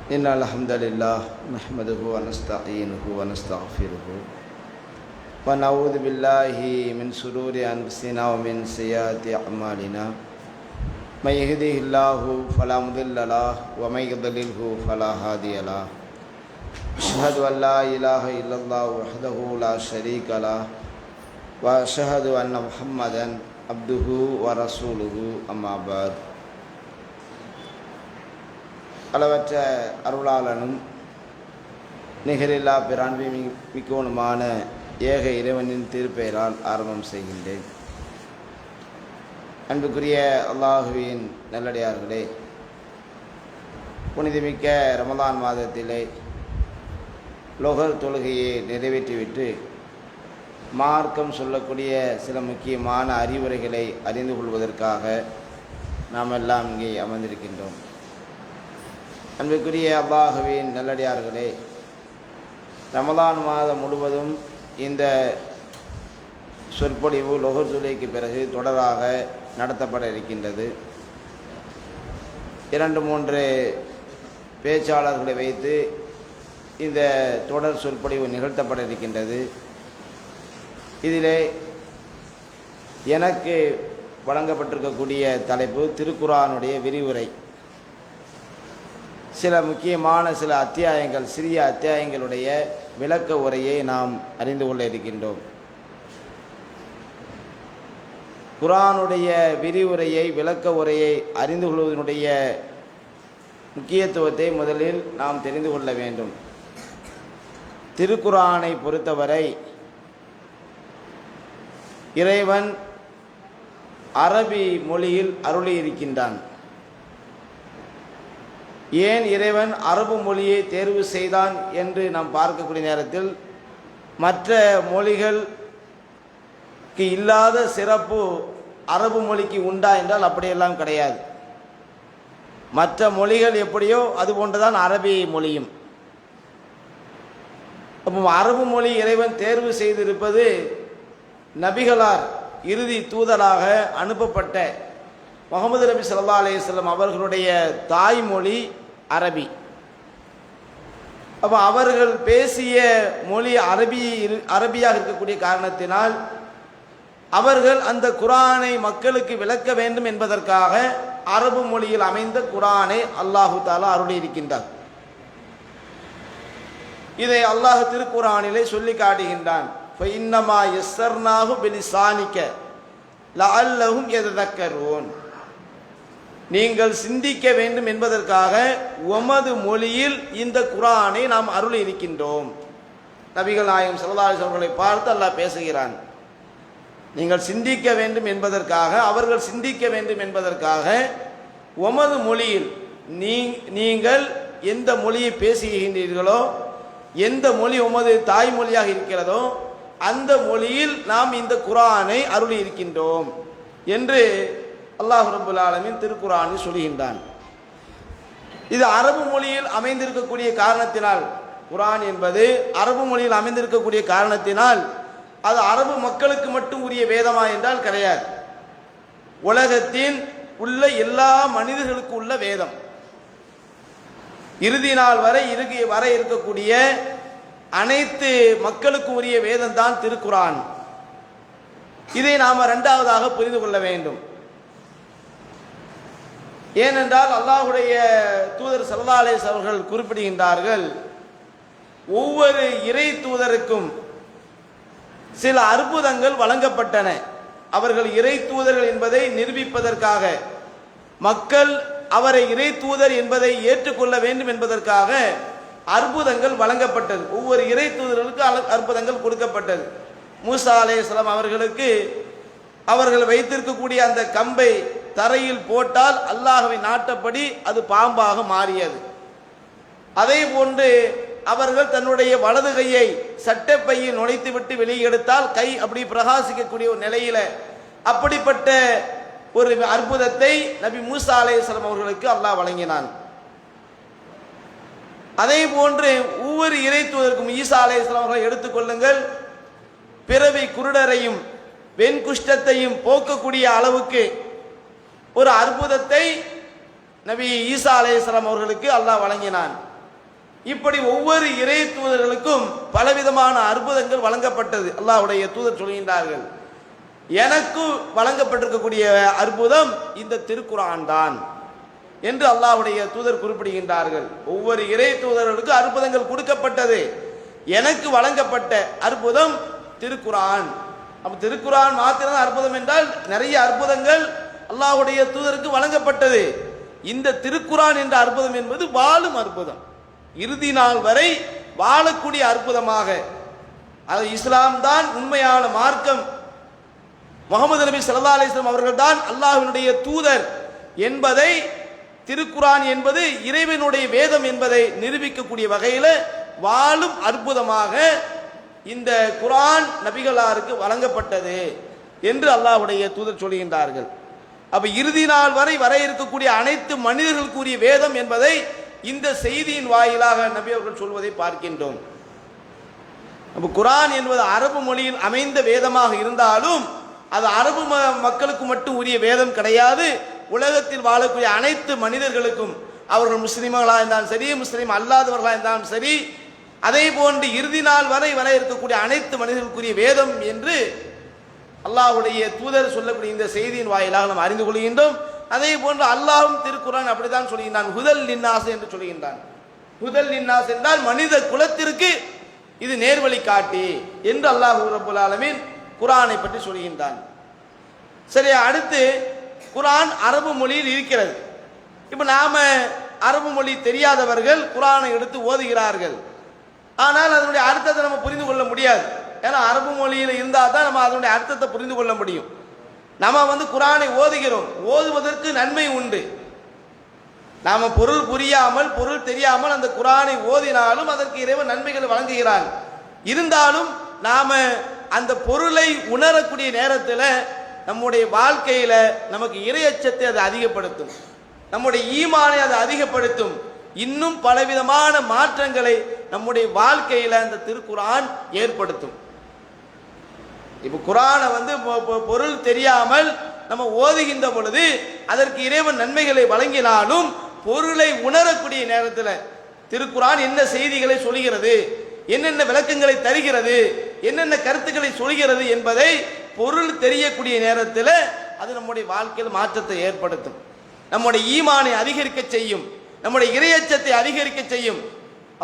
إن الحمد لله نحمده ونستعينه ونستغفره ونعوذ بالله من شرور أنفسنا ومن سيئات أعمالنا من يهده الله فلا مضل له ومن يضلله فلا هادي له أشهد أن لا إله إلا الله وحده لا شريك له وأشهد أن محمدا عبده ورسوله أما بعد. அளவற்ற அருளாளனும் நிகரில்லா பிரான்மை மிக்கவனுமான ஏக இறைவனின் திருப்பெயரால் ஆரம்பம் செய்கின்றேன். அன்புக்குரிய அல்லாஹுவின் நல்லடியார்களே, புனிதமிக்க ரமலான் மாதத்திலே லொஹர் தொழுகையை நிறைவேற்றிவிட்டு மார்க்கம் சொல்லக்கூடிய சில முக்கியமான அறிவுரைகளை அறிந்து கொள்வதற்காக நாம் எல்லாம் இங்கே அமர்ந்திருக்கின்றோம். அன்புக்குரிய அல்லாஹுவின் நல்லடியார்களே, ரமலான் மாதம் முழுவதும் இந்த சொற்பொழிவு லொஹர் தொழுகைக்கு பிறகு தொடராக நடத்தப்பட இருக்கின்றது. 2-3 பேச்சாளர்களை வைத்து இந்த தொடர் சொற்பொழிவு நிகழ்த்தப்பட இருக்கின்றது. இதிலே எனக்கு வழங்கப்பட்டிருக்கக்கூடிய தலைப்பு திருக்குர்ஆனுடைய விரிவுரை. சில முக்கியமான அத்தியாயங்கள், சிறிய அத்தியாயங்களுடைய விளக்க உரையை நாம் அறிந்து கொள்ள இருக்கின்றோம். குர்ஆனுடைய விரிவுரையை, விளக்க உரையை அறிந்து கொள்வதனுடைய முக்கியத்துவத்தை முதலில் நாம் தெரிந்து கொள்ள வேண்டும். திருக்குர்ஆனை பொறுத்தவரை இறைவன் அரபி மொழியில் அருளியிருக்கின்றான். ஏன் இறைவன் அரபு மொழியை தேர்வு செய்தான் என்று நாம் பார்க்கக்கூடிய நேரத்தில் மற்ற மொழிகளுக்கு இல்லாத சிறப்பு அரபு மொழிக்கு உண்டா என்றால் அப்படியெல்லாம் கிடையாது. மற்ற மொழிகள் எப்படியோ அதுபோன்றுதான் அரபி மொழியும். அப்போ அரபு மொழி இறைவன் தேர்வு செய்திருப்பது நபிகளார் இறுதி தூதராக அனுப்பப்பட்ட முஹம்மது நபி ஸல்லல்லாஹு அலைஹி வஸல்லம் அவர்களுடைய தாய்மொழி அரபி. அப்போ அவர்கள் பேசிய மொழி அரபியாக இருக்கக்கூடிய காரணத்தினால் அவர்கள் அந்த குர்ஆனை மக்களுக்கு விளக்க வேண்டும் என்பதற்காக அரபு மொழியில் அமைந்த குர்ஆனை அல்லாஹு தஆலா அருளியிருக்கின்றார். இதை அல்லாஹ் திருக்குர்ஆனிலே சொல்லி காட்டுகின்றான். ஃபஇன்னமா யஸ்ஸர்னாஹு பிலிசானிக லஅல்லஹும் யததக்கரூன். நீங்கள் சிந்திக்க வேண்டும் என்பதற்காக உமது மொழியில் இந்த குர்ஆனை நாம் அருளி இருக்கின்றோம். நபிகள் நாயகம் ஸல்லல்லாஹு அலைஹி வஸல்லம் அவர்களை பார்த்து அல்லாஹ் பேசுகிறான். நீங்கள் சிந்திக்க வேண்டும் என்பதற்காக, அவர்கள் சிந்திக்க வேண்டும் என்பதற்காக உமது மொழியில் நீங்கள் எந்த மொழியை பேசுகின்றீர்களோ, எந்த மொழி உமது தாய்மொழியாக இருக்கிறதோ அந்த மொழியில் நாம் இந்த குர்ஆனை அருளி இருக்கின்றோம் என்று அல்லாஹ் ரப்பல் ஆலமீன் திருக்குர்ஆனில் சொல்கின்றான். இது அரபு மொழியில் அமைந்திருக்கக்கூடிய காரணத்தினால், குர்ஆன் என்பது அரபு மொழியில் அமைந்திருக்கக்கூடிய காரணத்தினால் அது அரபு மக்களுக்கு மட்டும் உரிய வேதமா என்றால் கிடையாது. உலகத்தின் உள்ள எல்லா மனிதர்களுக்கு உள்ள வேதம். இறுதி நாள் வரை இருக்கக்கூடிய அனைத்து மக்களுக்கு உரிய வேதம் தான் திருக்குர்ஆன். இதை நாம் இரண்டாவதாக புரிந்து கொள்ள வேண்டும். ஏனென்றால் அல்லாஹ்வுடைய தூதர் ஸல்லல்லாஹு அலைஹி வஸல்லம் அவர்கள் குறிப்பிடுகின்றார்கள், ஒவ்வொரு இறை தூதருக்கும் சில அற்புதங்கள் வழங்கப்பட்டன. அவர்கள் இறை தூதர்கள் என்பதை நிரூபிப்பதற்காக, மக்கள் அவரை இறை தூதர் என்பதை ஏற்றுக்கொள்ள வேண்டும் என்பதற்காக அற்புதங்கள் வழங்கப்பட்டது. ஒவ்வொரு இறை தூதர்களுக்கு அற்புதங்கள் கொடுக்கப்பட்டது. மூசா அலைஹிஸ்ஸலாம் அவர்களுக்கு அவர்கள் வைத்திருக்கக்கூடிய அந்த கம்பை தரையில் போட்டால் அல்லாஹ்வை நாட்டப்படி அது பாம்பாக மாறியது. அதே போன்று அவர்கள் தன்னுடைய வலது கையை சட்டைப்பையில் நுழைத்துவிட்டு வெளியே எடுத்தால் கை அப்படி பிரகாசிக்கக்கூடிய ஒரு நிலையில அப்படிப்பட்ட ஒரு அற்புதத்தை நபி மூசா அலைஹிஸ்ஸலாம் அவர்களுக்கு அல்லாஹ் வழங்கினான். அதே போன்று ஒவ்வொரு இறை தூதருக்கும் ஈசா அலைஹிஸ்ஸலாம் அவர்களை எடுத்துக்கொள்ளுங்கள், பிறவி குருடரையும் வெண்குஷ்டத்தையும் போக்கக்கூடிய அளவுக்கு ஒரு அற்புதத்தை நபி ஈசா அலைஹிஸ்ஸலாம் அவர்களுக்கு அல்லாஹ் வழங்கினான். இப்படி ஒவ்வொரு இறை தூதர்களுக்கும் பலவிதமான அற்புதங்கள் வழங்கப்பட்டது. அல்லாஹ்வுடைய தூதர் சொல்கின்றார்கள், எனக்கு வழங்கப்பட்டிருக்கக்கூடிய அற்புதம் இந்த திருக்குர்ஆன் தான் என்று அல்லாஹ்வுடைய தூதர் குறிப்பிடுகின்றார்கள். ஒவ்வொரு இறை தூதர்களுக்கு அற்புதங்கள் கொடுக்கப்பட்டது. எனக்கு வழங்கப்பட்ட அற்புதம் திருக்குர்ஆன். அப்ப திருக்குர்ஆன் மாத்திரம் அற்புதம் என்றால் நிறைய அற்புதங்கள் அல்லாஹ்வுடைய தூதருக்கு வழங்கப்பட்டது. இந்த திருக்குர்ஆன் என்ற அற்புதம் என்பது வாழும் அற்புதம், இறுதி நாள் வரை வாழக்கூடிய அற்புதமாக. அது இஸ்லாம் தான் உண்மையான மார்க்கம், முஹம்மது நபி ஸல்லல்லாஹு அலைஹி வஸல்லம் அவர்கள் தான் அல்லாஹ்வினுடைய தூதர் என்பதை, திருக்குர்ஆன் என்பது இறைவனுடைய வேதம் என்பதை நிரூபிக்கக்கூடிய வகையில் வாழும் அற்புதமாக இந்த குர்ஆன் நபிகளாருக்கு வழங்கப்பட்டது என்று அல்லாஹ்வுடைய தூதர் சொல்கின்றார்கள். அப்ப இறுதி நாள் வரை வர இருக்கக்கூடிய அனைத்து மனிதர்களுக்குரிய வேதம் என்பதை இந்த செய்தியின் வாயிலாக நபி அவர்கள் சொல்வதை பார்க்கின்றோம். அப்ப குர்ஆன் என்பது அரபு மொழியில் அமைந்த வேதமாக இருந்தாலும் அது அரபு மக்களுக்கு மட்டும் உரிய வேதம் கிடையாது. உலகத்தில் வாழக்கூடிய அனைத்து மனிதர்களுக்கும், அவர்கள் முஸ்லிம்களாக இருந்தாலும் சரி, முஸ்லிம் அல்லாதவர்களாக இருந்தாலும் சரி, அதே போன்று இறுதி நாள் வரை வர இருக்கக்கூடிய அனைத்து மனிதர்களுக்குரிய வேதம் என்று அல்லாஹ்வுடைய தூதர் சொல்லக்கூடிய இந்த செய்தியின் வாயிலாக நாம் அறிந்து கொள்கின்றோம். அதே போன்று அல்லாஹ்வும் திருக்குர்ஆன் அப்படித்தான் சொல்கின்றான், ஹுதல் லின்னாஸ் என்று சொல்கின்றான். ஹுதல் லின்னாஸ் என்றால் மனித குலத்திற்கு இது நேர்வழி காட்டி என்று அல்லாஹ் ரப்பல் ஆலமீன் குர்ஆனை பற்றி சொல்கின்றான். சரி, அடுத்து குர்ஆன் அரபு மொழியில் இருக்கிறது. இப்ப நாம அரபு மொழி தெரியாதவர்கள் குர்ஆனை எடுத்து ஓதுகிறார்கள். ஆனால் அதனுடைய அர்த்தத்தை நம்ம புரிந்து கொள்ள முடியாது. ஏன்னா அரபு மொழியில் இருந்தால் தான் நம்ம அதனுடைய அர்த்தத்தை புரிந்து கொள்ள முடியும். நம்ம குர்ஆனை ஓதுகிறோம், ஓதுவதற்கு நன்மை உண்டு. நாம பொருள் புரியாமல், பொருள் தெரியாமல் அந்த குர்ஆனை ஓதினாலும் அதற்கு இறைவன் நன்மைகளை வழங்குகிறான். இருந்தாலும் நாம அந்த பொருளை உணரக்கூடிய நேரத்தில் நம்முடைய வாழ்க்கையில நமக்கு இறையச்சத்தை அது அதிகப்படுத்தும், நம்முடைய ஈமானை அது அதிகப்படுத்தும். இன்னும் பலவிதமான மாற்றங்களை நம்முடைய வாழ்க்கையில அந்த திருக்குர்ஆன் ஏற்படுத்தும். இப்ப குர்ஆனை பொருள் தெரியாமல் நம்ம ஓதுகின்ற பொழுது அதற்கு இறைவன் நன்மைகளை வழங்கினாலும் பொருளை உணரக்கூடிய நேரத்தில் திருக்குர்ஆன் என்ன செய்திகளை சொல்கிறது, என்னென்ன விளக்கங்களை தருகிறது, என்னென்ன கருத்துக்களை சொல்கிறது என்பதை பொருள் தெரியக்கூடிய நேரத்தில் அது நம்முடைய வாழ்க்கையில் மாற்றத்தை ஏற்படுத்தும், நம்முடைய ஈமானை அதிகரிக்க செய்யும், நம்முடைய இறையச்சத்தை அதிகரிக்க செய்யும்.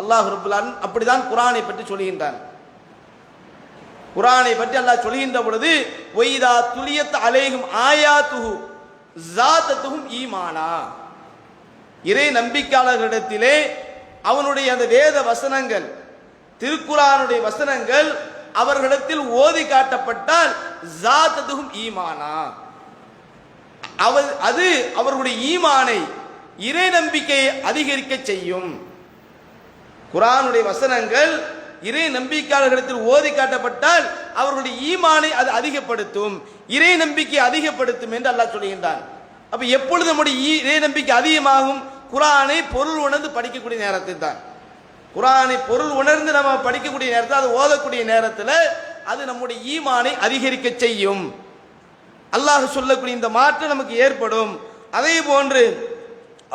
அல்லாஹ் ரப்பல் ஆலமீன் அப்படிதான் குர்ஆனை பற்றி சொல்கின்றான். குர்ஆனை பற்றி அல்லாஹ் சொல்கின்ற பொழுது வைதா துலியத் அலைஹிம் ஆயாத்துஹு ஸாதத்துஹும் ஈமானா, இறை நம்பிக்கையாளர்களிடத்திலே அவனுடைய அந்த வேத வசனங்கள், திருக்குர்ஆனுடைய வசனங்கள் அவர்களிடத்தில் ஓதி காட்டப்பட்டால் ஸாதத்துஹும் ஈமானா, அது அவர்களுடைய ஈமானை, இறை நம்பிக்கையை அதிகரிக்க செய்யும். குர்ஆனுடைய வசனங்கள் இறை நம்பிக்கையாளர்களிடத்தில் ஓதி காட்டப்பட்டால் அவர்களுடைய ஈமானை அது அதிகப்படுத்தும், இறை நம்பிக்கை அதிகப்படுத்தும் என்று அல்லாஹ் சொல்கின்றான். அப்ப எப்பொழுது நம்முடைய இறை நம்பிக்கை அதிகமாகும்? குர்ஆனை பொருள் உணர்ந்து படிக்கக்கூடிய நேரத்தில் தான். குர்ஆனை பொருள் உணர்ந்து நம்ம படிக்கக்கூடிய நேரத்தில், அது ஓதக்கூடிய நேரத்தில் அது நம்முடைய ஈமானை அதிகரிக்க செய்யும். அல்லாஹ் சொல்லக்கூடிய இந்த மாற்றம் நமக்கு ஏற்படும். அதே போன்று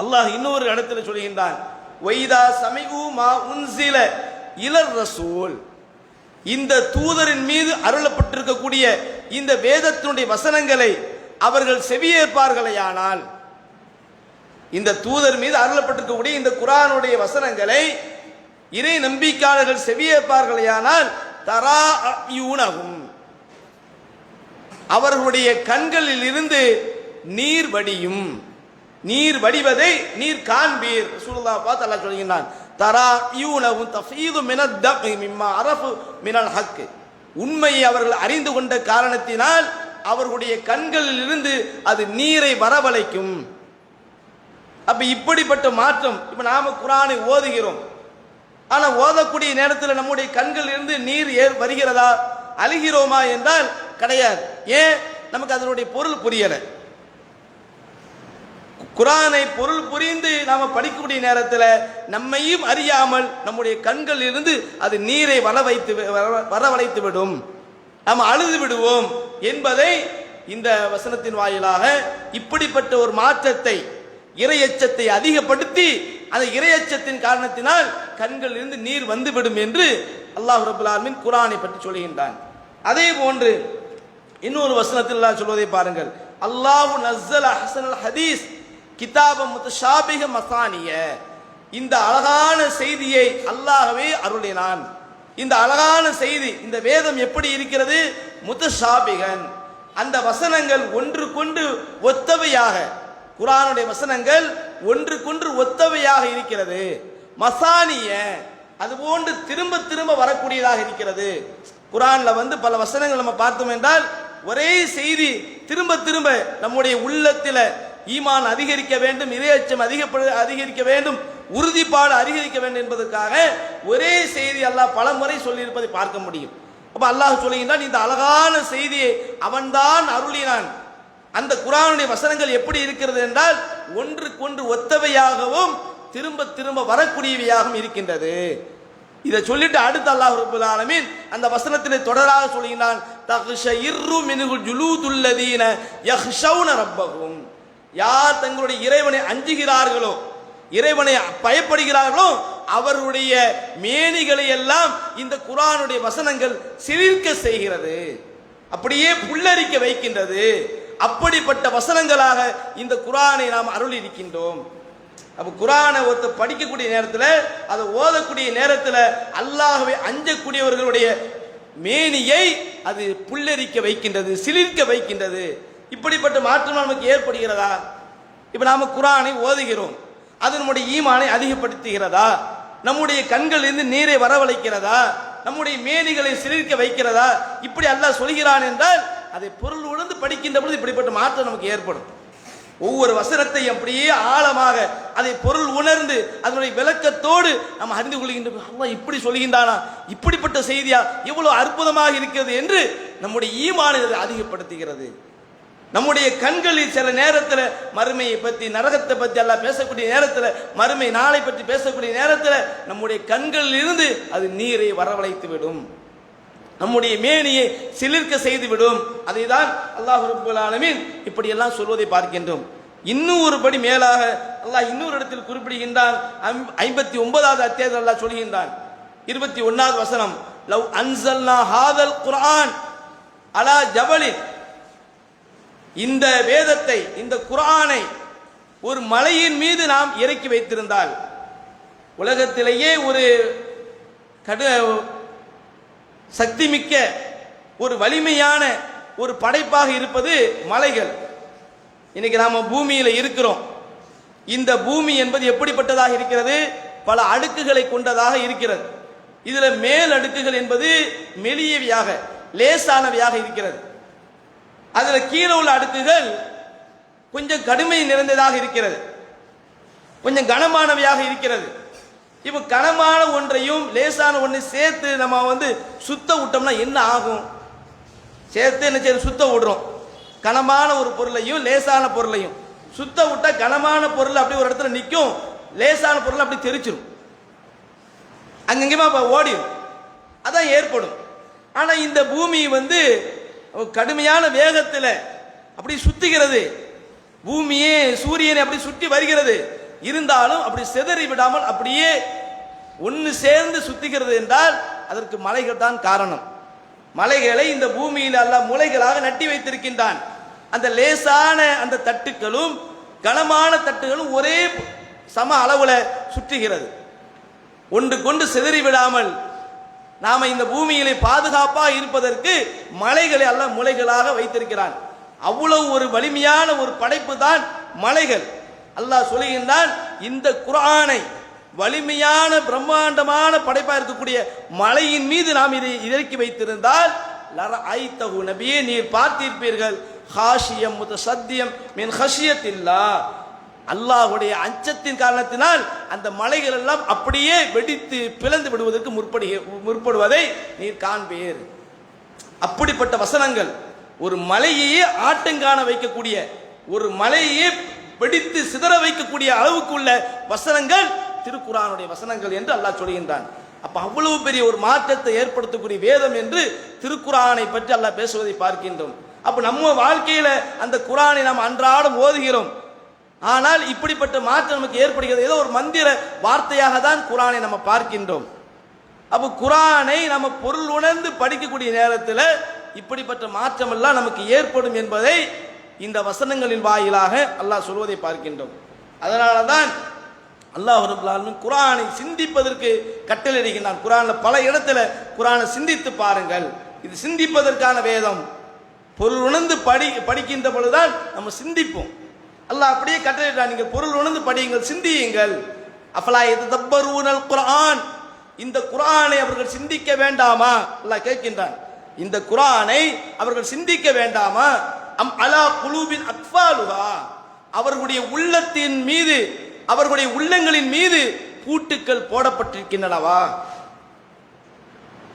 அல்லாஹ் இன்னொரு இடத்துல சொல்கின்றான், வைதா சமிஉ மா உன்சில இலர் ரசூல், இந்த தூதரின் மீது அருளப்பட்டிருக்கக்கூடிய இந்த வேதத்தினுடைய வசனங்களை அவர்கள் செவியேற்பார்களேயானால், இந்த தூதர் மீது அருளப்பட்டிருக்கக்கூடிய இந்த குர்ஆனுடைய வசனங்களை இறை நம்பிக்கையாளர்கள் செவியேற்பார்களேயானால் தரா யூனஹும், அவர்களுடைய கண்களில் இருந்து நீர் வடியும். நீர் வடிவதை நீர் காண்பீர். ரசூலுல்லாஹ் பார்த்து அல்லாஹ் சொல்கிறான், தரா யூனஹு தஃபீது மினத் தம்இ மிம்மா அரஃபு மினல் ஹக், உண்மையை அவர்கள் அறிந்து கொண்ட காரணத்தினால் அவர்களுடைய கண்களில் இருந்து அது நீரை வரவழைக்கும். அப்ப இப்படிப்பட்ட மாற்றம். இப்ப நாம குர்ஆனை ஓதுகிறோம், ஆனா ஓதக்கூடிய நேரத்தில் நம்முடைய கண்களில் இருந்து நீர் வருகிறதா, அழுகிறோமா என்றால் கிடையாது. ஏன்? நமக்கு அதனுடைய பொருள் புரியல. குர்ஆனை பொருள் புரிந்து நாம படிக்கக்கூடிய நேரத்தில் நம்மையும் அறியாமல் நம்முடைய கண்களில் இருந்து அது நீரை வரவழைத்து விடும், நாம் அழுது விடுவோம் என்பதை இந்த வசனத்தின் வாயிலாக இப்படிப்பட்ட ஒரு மாற்றத்தை, இறையச்சத்தை அதிகப்படுத்தி அந்த இறையச்சத்தின் காரணத்தினால் கண்களிலிருந்து நீர் வந்துவிடும் என்று அல்லாஹ் ரப்பல் ஆலமீன் குர்ஆனை பற்றி சொல்கின்றான். அதே போன்று இன்னொரு வசனத்தில் அல்லாஹ் சொல்வதை பாருங்கள். அல்லாஹு நஸ்ஸல அஹ்ஸனல் ஹதீஸ் கிதாபம் முத்தஷாபிஹ மசானிய. இந்த அழகான செய்தியை அல்லாஹ்வே அருளினான். இந்த அழகான செய்தி, இந்த வேதம் எப்படி இருக்கிறது? முத்தஷாபிகன், அந்த வசனங்கள் ஒன்றுக்கொன்று ஒத்தவையாக, குர்ஆனுடைய வசனங்கள் ஒன்றுக்கொன்று ஒத்தவையாக இருக்கிறது. மசானிய, அதுபோன்று திரும்ப திரும்ப வரக்கூடியதாக இருக்கிறது. குர்ஆன்ல பல வசனங்கள் நம்ம பார்த்தோம் என்றால் ஒரே செய்தி திரும்ப திரும்ப நம்முடைய உள்ளத்தில் ஈமான் அதிகரிக்க வேண்டும், இறையச்சம் அதிகரிக்க வேண்டும், உறுதிப்பாடு அதிகரிக்க வேண்டும் என்பதற்காக ஒரே செய்தி அல்லாஹ் பல முறை சொல்லியிருப்பதை பார்க்க முடியும். அப்ப அல்லாஹ் சொல்லுகின்றான், இந்த அழகான செய்தியை அவன்தான் அருளினான். அந்த குர்ஆனுடைய வசனங்கள் எப்படி இருக்கிறது என்றால் ஒன்றுக்கொன்று ஒத்தவையாகவும் திரும்ப திரும்ப வரக்கூடியவையாகவும் இருக்கின்றது. இதை சொல்லிட்டு அடுத்து அல்லாஹ் ரப்பல் ஆலமீன் அந்த வசனத்திலே தொடராக சொல்கிறான், தக்ஷயிர்ரு மின்ஹு ஜுலூதுல்லதீன யக்ஷௌன ரப்பஹும். யார் தங்களுடைய இறைவனை அஞ்சுகிறார்களோ, இறைவனை பயப்படுகிறார்களோ, அவருடைய மேனிகளை எல்லாம் இந்த குர்ஆனுடைய வசனங்கள் சிலிர்க்க செய்கிறது, அப்படியே புல்லரிக்க வைக்கின்றது. அப்படிப்பட்ட வசனங்களாக இந்த குர்ஆனை நாம் அருளி இருக்கின்றோம். அப்ப குர்ஆனை ஒருத்தர் படிக்கக்கூடிய நேரத்தில், அதை ஓதக்கூடிய நேரத்தில் அல்லாஹ்வை அஞ்சக்கூடியவர்களுடைய மேனியை அது புல்லரிக்க வைக்கின்றது, சிலிர்க்க வைக்கின்றது. இப்படிப்பட்ட மாற்றம் நமக்கு ஏற்படுகிறதா? இப்ப நாம குர்ஆனை ஓதுகிறோம், அது நம்முடைய ஈமானை அதிகப்படுத்துகிறதா? நம்முடைய கண்களிலிருந்து நீரை வரவழைக்கிறதா? நம்முடைய மேனிகளை சிலிர்க்க வைக்கிறதா? இப்படி அல்லாஹ் சொல்கிறான் என்றால் அதை பொருள் உணர்ந்து படிக்கின்ற பொழுது இப்படிப்பட்ட மாற்றம் நமக்கு ஏற்படும். ஒவ்வொரு வசனத்தை அப்படியே ஆழமாக அதை பொருள் உணர்ந்து அதனுடைய விளக்கத்தோடு நாம் அறிந்து கொள்கின்ற அல்லாஹ் இப்படி சொல்கின்றானா, இப்படிப்பட்ட செய்தியா, எவ்வளவு அற்புதமாக இருக்கிறது என்று நம்முடைய ஈமானை அதிகப்படுத்துகிறது. நம்முடைய கண்களில் சில நேரத்தில் மறுமையை பற்றி, நரகத்தை பற்றி அல்லாஹ் பேசக்கூடிய நேரத்தில், மறுமை நாளை பற்றி பேசக்கூடிய நேரத்தில் நம்முடைய கண்களில் இருந்து அது நீரை வரவழைத்து விடும், நம்முடைய மேனியை சிலிர்க்க செய்துவிடும். அதை தான் அல்லாஹ் ரப்பல் ஆலமீன் இப்படி எல்லாம் சொல்வதை பார்க்கின்றோம். இன்னும் ஒரு படி மேலாக அல்லாஹ் இன்னொரு இடத்தில் குறிப்பிடுகின்றான். 59வது அத்தியாயத்தில் அல்லாஹ் சொல்கின்றான், 21வது வசனம், லவ் அன்ஸல்னா ஹாதல் குர்ஆன் அலா ஜபலின். இந்த வேதத்தை, இந்த குர்ஆனை ஒரு மலையின் மீது நாம் இறக்கி வைத்திருந்தால், உலகத்திலேயே ஒரு சக்தி மிக்க ஒரு வலிமையான ஒரு படைப்பாக இருப்பது மலைகள். இன்னைக்கு நாம பூமியில இருக்கிறோம். இந்த பூமி என்பது எப்படிப்பட்டதாக இருக்கிறது? பல அடுக்குகளை கொண்டதாக இருக்கிறது. இதுல மேல் அடுக்குகள் என்பது மெலியவையாக, லேசானவையாக இருக்கிறது. அதுல கீழே உள்ள அடுக்குகள் கொஞ்சம் கடுமை நிறைந்ததாக இருக்கிறது, கொஞ்சம் கனமானவையாக இருக்கிறது. இப்ப கனமான ஒன்றையும் லேசான ஒன்றை சேர்த்து நம்ம சுத்த விட்டோம்னா என்ன ஆகும்? சேர்த்து என்ன செய்ய, சுத்த விடுறோம். கனமான ஒரு பொருளையும் லேசான பொருளையும் சுத்த விட்டா கனமான பொருள் அப்படி ஒரு இடத்துல நிற்கும், லேசான பொருள் அப்படி தெரிச்சிடும், அங்கங்கேயுமா ஓடிடும். அதான் ஏற்படும். ஆனா இந்த பூமி கடுமையான வேகத்தில் அப்படி சுத்துகிறது. பூமியே சூரியனை அப்படி சுற்றி வருகிறது. இருந்தாலும் அப்படி சிதறி விடாமல் அப்படியே ஒன்று சேர்ந்து சுத்துகிறது என்றால் அதற்கு மலைகள் தான் காரணம். மலைகளை இந்த பூமியில் அல்லாஹ் முளைகளாக நட்டி வைத்திருக்கின்றான். அந்த லேசான அந்த தட்டுக்களும் கனமான தட்டுகளும் ஒரே சம அளவுல சுற்றுகிறது. ஒன்று கொண்டு சிதறி விடாமல் நாம இந்த பூமியிலே பாதுகாப்பாக இருப்பதற்கு மலைகளை அல்லாஹ் முளைகளாக வைத்திருக்கிறான். அவ்வளவு ஒரு வலிமையான ஒரு படைப்பு தான் மலைகள். அல்லாஹ் சொல்லுகின்றான், இந்த குர்ஆனை வலிமையான பிரம்மாண்டமான படைப்பா இருக்கக்கூடிய மலையின் மீது நாம் இதை இறக்கி வைத்திருந்தால் லரஐதஹு, நபியே நீர் பார்த்திருப்பீர்கள், ஹாஷியம் முத்தசத்தியம் மின் ஹஷியத்தில்லாஹ், அல்லாஹ்வுடைய அச்சத்தின் காரணத்தினால் அந்த மலைகள் எல்லாம் அப்படியே வெடித்து பிளந்து விடுவதற்கு முற்படுவதை நீர் காண்பீர். அப்படிப்பட்ட வசனங்கள், ஒரு மலையையே ஆட்டங்காண வைக்கக்கூடிய, ஒரு மலையையே வெடித்து சிதற வைக்கக்கூடிய அளவுக்கு உள்ள வசனங்கள் திருக்குர்ஆனுடைய வசனங்கள் என்று அல்லாஹ் சொல்கின்றான். அப்ப அவ்வளவு பெரிய ஒரு மாற்றத்தை ஏற்படுத்தக்கூடிய வேதம் என்று திருக்குர்ஆனை பற்றி அல்லாஹ் பேசுவதை பார்க்கின்றோம். அப்ப நம்ம வாழ்க்கையில அந்த குர்ஆனை நாம் அன்றாடம் ஓதுகிறோம். ஆனால் இப்படிப்பட்ட மாற்றம் நமக்கு ஏற்படுகிறது ஏதோ ஒரு மந்திர வார்த்தையாக தான் குர்ஆனை நம்ம பார்க்கின்றோம். அப்போ குர்ஆனை நம்ம பொருள் உணர்ந்து படிக்கக்கூடிய நேரத்தில் இப்படிப்பட்ட மாற்றம் எல்லாம் நமக்கு ஏற்படும் என்பதை இந்த வசனங்களின் வாயிலாக அல்லாஹ் சொல்வதை பார்க்கின்றோம். அதனால தான் அல்லாஹ் ரப்பல் ஆலமீன் குர்ஆனை சிந்திப்பதற்கு கட்டளையிடுகின்றான். குர்ஆன்ல பல இடத்துல குர்ஆனை சிந்தித்து பாருங்கள், இது சிந்திப்பதற்கான வேதம். பொருள் உணர்ந்து படிக்கின்ற பொழுதுதான் நம்ம சிந்திப்போம். அல்லாஹ் அப்படியே கட்டளையிட்டான், நீங்கள் பொருள் உணர்ந்து படியுங்கள், சிந்தியுங்கள். அஃபலா யததப்பரூனல் குர்ஆன், இந்த குர்ஆனை அவர்கள் சிந்திக்க வேண்டாமா? அல்லாஹ் கேட்கின்றான், இந்த குர்ஆனை அவர்கள் சிந்திக்க வேண்டாமா? அம் அலா குலூபின் அக்ஃபாலுஹா, அவர்களுடைய உள்ளத்தின் மீது, அவர்களுடைய உள்ளங்களின் மீது பூட்டுக்கள் போடப்பட்டிருக்கின்றனவா?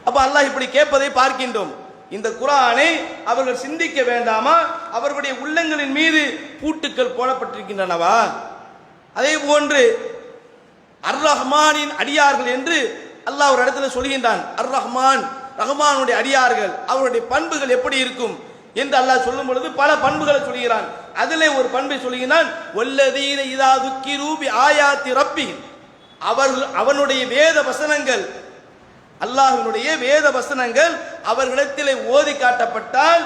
அப்ப அல்லாஹ் இப்படி கேட்பதை பார்க்கின்றோம். இந்த குர்ஆனை அவர்கள் சிந்திக்க வேண்டாமா? அவர்களுடைய உள்ளங்களின் மீது பூட்டுக்கள் போடப்பட்டிருக்கின்றனவா? அதே போன்று அர் ரஹ்மானின் அடியார்கள் என்று அல்லாஹ் ஒரு இடத்துல சொல்கின்றான். அர் ரஹ்மான், ரஹ்மானுடைய அடியார்கள், அவருடைய பண்புகள் எப்படி இருக்கும் என்று அல்லாஹ் சொல்லும் பொழுது பல பண்புகளை சொல்கிறான். அதிலே ஒரு பண்பை சொல்கிறான், வல்லதீன இதா துக்கிரு பி ஆயாத்தி ரப்பிஹிம், அவர்கள் அவனுடைய வேத வசனங்கள், அல்லாஹ்வினுடைய வேத வசனங்கள் அவர்களிடத்திலே ஓதி காட்டப்பட்டால்,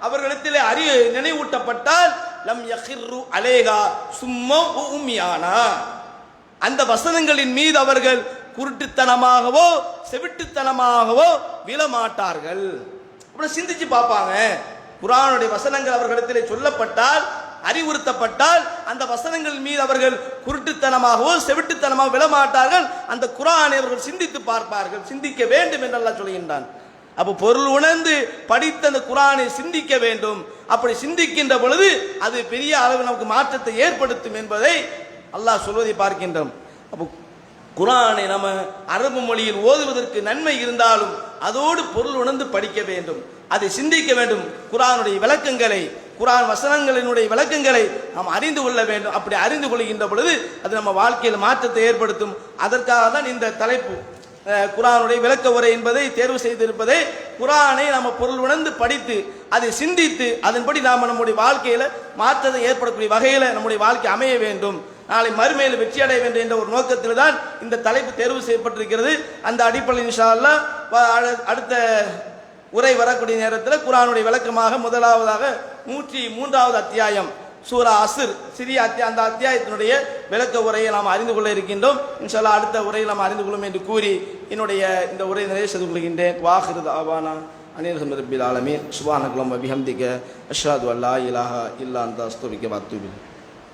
அவர்களிடத்திலே நினைவூட்டப்பட்டால், லம் யஹிர்ரு அலைஹா சும்மா உம்மியானா, அந்த வசனங்களின் மீது அவர்கள் குருட்டுத்தனமாகவோ செவிட்டுத்தனமாகவோ விழமாட்டார்கள். அப்படி சிந்திச்சு பார்ப்பாங்க. குர்ஆனுடைய வசனங்கள் அவர்களிடத்திலே சொல்லப்பட்டால், அறிவுறுத்தப்பட்டால், அந்த வசனங்கள் மீது அவர்கள் குருட்டுத்தனமாகவோ செவிட்டுத்தனமாக விழமாட்டார்கள். அந்த குர்ஆனை அவர்கள் சிந்தித்து பார்ப்பார்கள். சிந்திக்க வேண்டும் என்று அல்லாஹ் சொல்கின்றான். அப்போ பொருள் உணர்ந்து படித்த அந்த குர்ஆனை சிந்திக்க வேண்டும். அப்படி சிந்திக்கின்ற பொழுது அது பெரிய அளவு நமக்கு மாற்றத்தை ஏற்படுத்தும் என்பதை அல்லாஹ் சொல்வதை பார்க்கின்றோம். அப்போ குர்ஆனை நம்ம அரபு மொழியில் ஓதுவதற்கு நன்மை இருந்தாலும் அதோடு பொருள் உணர்ந்து படிக்க வேண்டும், அதை சிந்திக்க வேண்டும். குர்ஆனுடைய விளக்கங்களை, குர்ஆன் வசனங்களினுடைய விளக்கங்களை நாம் அறிந்து கொள்ள வேண்டும். அப்படி அறிந்து கொள்கின்ற பொழுது அது நம்ம வாழ்க்கையில் மாற்றத்தை ஏற்படுத்தும். அதற்காக தான் இந்த தலைப்பு குர்ஆனுடைய விளக்க உரை என்பதை தேர்வு செய்திருப்பதை, குர்ஆனை நம்ம பொருள் உணர்ந்து படித்து அதை சிந்தித்து அதன்படி நாம் நம்முடைய வாழ்க்கையில மாற்றத்தை ஏற்படக்கூடிய வகையில் நம்முடைய வாழ்க்கை அமைய வேண்டும், நாளை மறுமையில் வெற்றி அடைய வேண்டும் என்ற ஒரு நோக்கத்தில் தான் இந்த தலைப்பு தேர்வு செய்யப்பட்டிருக்கிறது. அந்த அடிப்படையில் இன்ஷா அல்லாஹ் அடுத்த உரை வரக்கூடிய நேரத்தில் குர்ஆனுடைய விளக்கமாக முதலாவதாக 103வது அத்தியாயம் சூரா அஸ்ர் சிறிய அந்த அத்தியாயத்தினுடைய விளக்க உரையை நாம் அறிந்து கொள்ள இருக்கின்றோம். இன்ஷா அல்லாஹ் அடுத்த உரையை நாம் அறிந்து கொள்ளும் என்று கூறி என்னுடைய இந்த உரையை நிறைவு செய்து கொள்கின்றேன். வாஹிரு தஅவானா அனில் ஹம்துலில்லாஹி ரப்பில் ஆலமீன். சுப்ஹானக்கல்லாஹும்ம வபிஹம்திக அஷ்ஹது அல்லா இலாஹா இல்லா அன்த அஸ்தக்ஃபிருக வ அத்தூபு இலைக்.